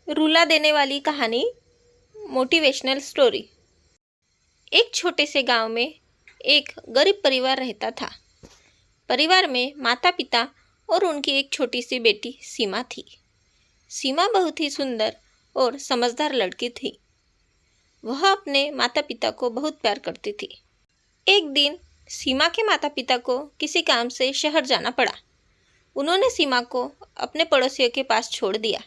रुला देने वाली कहानी, मोटिवेशनल स्टोरी। एक छोटे से गांव में एक गरीब परिवार रहता था। परिवार में माता पिता और उनकी एक छोटी सी बेटी सीमा थी। सीमा बहुत ही सुंदर और समझदार लड़की थी। वह अपने माता पिता को बहुत प्यार करती थी। एक दिन सीमा के माता पिता को किसी काम से शहर जाना पड़ा। उन्होंने सीमा को अपने पड़ोसियों के पास छोड़ दिया।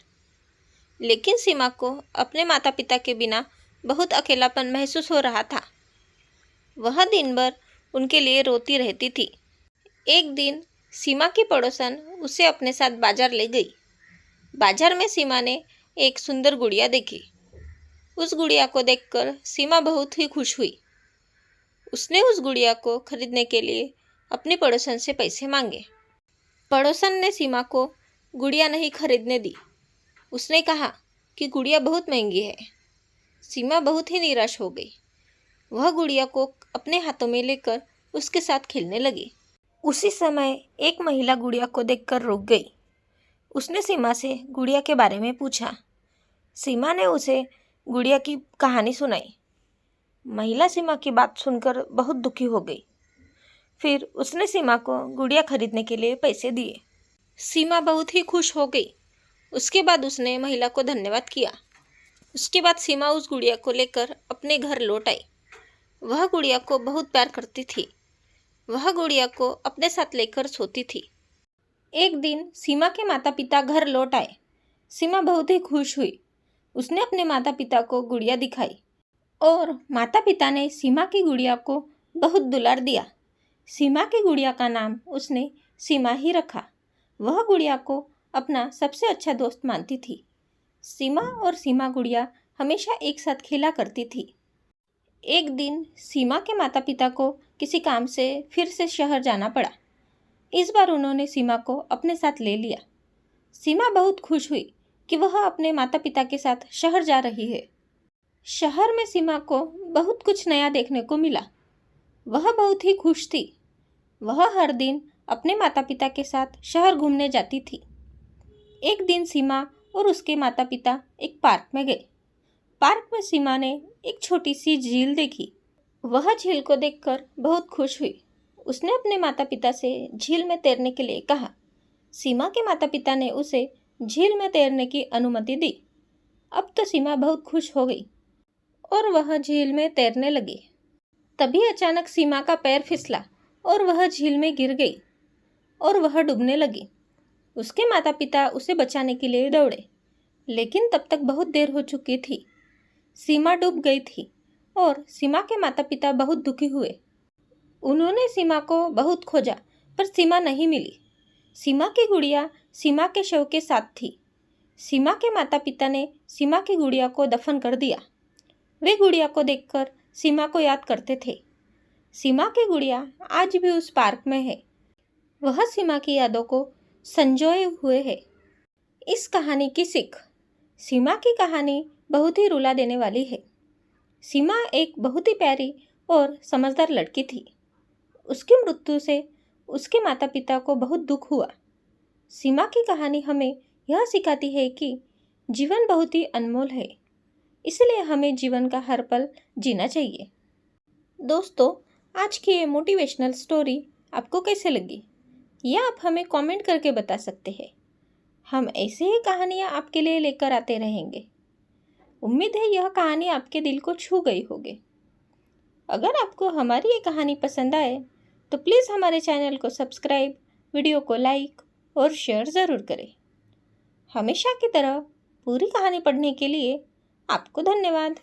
लेकिन सीमा को अपने माता पिता के बिना बहुत अकेलापन महसूस हो रहा था। वह दिन भर उनके लिए रोती रहती थी। एक दिन सीमा की पड़ोसन उसे अपने साथ बाजार ले गई। बाजार में सीमा ने एक सुंदर गुड़िया देखी। उस गुड़िया को देखकर सीमा बहुत ही खुश हुई। उसने उस गुड़िया को खरीदने के लिए अपनी पड़ोसन से पैसे मांगे। पड़ोसन ने सीमा को गुड़िया नहीं खरीदने दी। उसने कहा कि गुड़िया बहुत महंगी है। सीमा बहुत ही निराश हो गई। वह गुड़िया को अपने हाथों में लेकर उसके साथ खेलने लगी। उसी समय एक महिला गुड़िया को देखकर रुक गई। उसने सीमा से गुड़िया के बारे में पूछा। सीमा ने उसे गुड़िया की कहानी सुनाई। महिला सीमा की बात सुनकर बहुत दुखी हो गई। फिर उसने सीमा को गुड़िया खरीदने के लिए पैसे दिए। सीमा बहुत ही खुश हो गई। उसके बाद उसने महिला को धन्यवाद किया। उसके बाद सीमा उस गुड़िया को लेकर अपने घर लौट आई। वह गुड़िया को बहुत प्यार करती थी। वह गुड़िया को अपने साथ लेकर सोती थी। एक दिन सीमा के माता पिता घर लौट आए। सीमा बहुत ही खुश हुई। उसने अपने माता पिता को गुड़िया दिखाई और माता पिता ने सीमा की गुड़िया को बहुत दुलार दिया। सीमा की गुड़िया का नाम उसने सीमा ही रखा। वह गुड़िया को अपना सबसे अच्छा दोस्त मानती थी। सीमा और सीमा गुड़िया हमेशा एक साथ खेला करती थी। एक दिन सीमा के माता पिता को किसी काम से फिर से शहर जाना पड़ा। इस बार उन्होंने सीमा को अपने साथ ले लिया। सीमा बहुत खुश हुई कि वह अपने माता पिता के साथ शहर जा रही है। शहर में सीमा को बहुत कुछ नया देखने को मिला। वह बहुत ही खुश थी। वह हर दिन अपने माता पिता के साथ शहर घूमने जाती थी। एक दिन सीमा और उसके माता पिता एक पार्क में गए। पार्क में सीमा ने एक छोटी सी झील देखी। वह झील को देखकर बहुत खुश हुई। उसने अपने माता पिता से झील में तैरने के लिए कहा। सीमा के माता पिता ने उसे झील में तैरने की अनुमति दी। अब तो सीमा बहुत खुश हो गई और वह झील में तैरने लगी। तभी अचानक सीमा का पैर फिसला और वह झील में गिर गई और वह डूबने लगी। उसके माता पिता उसे बचाने के लिए दौड़े, लेकिन तब तक बहुत देर हो चुकी थी। सीमा डूब गई थी और सीमा के माता पिता बहुत दुखी हुए। उन्होंने सीमा को बहुत खोजा पर सीमा नहीं मिली। सीमा की गुड़िया सीमा के शव के साथ थी। सीमा के माता पिता ने सीमा की गुड़िया को दफन कर दिया। वे गुड़िया को देखकर सीमा को याद करते थे। सीमा की गुड़िया आज भी उस पार्क में है। वह सीमा की यादों को संजोए हुए है। इस कहानी की सीख, सीमा की कहानी बहुत ही रुला देने वाली है। सीमा एक बहुत ही प्यारी और समझदार लड़की थी। उसकी मृत्यु से उसके माता पिता को बहुत दुख हुआ। सीमा की कहानी हमें यह सिखाती है कि जीवन बहुत ही अनमोल है, इसलिए हमें जीवन का हर पल जीना चाहिए। दोस्तों, आज की ये मोटिवेशनल स्टोरी आपको कैसे लगी, यह आप हमें कमेंट करके बता सकते हैं। हम ऐसे ही कहानियाँ आपके लिए लेकर आते रहेंगे। उम्मीद है यह कहानी आपके दिल को छू गई होगी। अगर आपको हमारी ये कहानी पसंद आए तो प्लीज़ हमारे चैनल को सब्सक्राइब, वीडियो को लाइक और शेयर ज़रूर करें। हमेशा की तरह पूरी कहानी पढ़ने के लिए आपको धन्यवाद।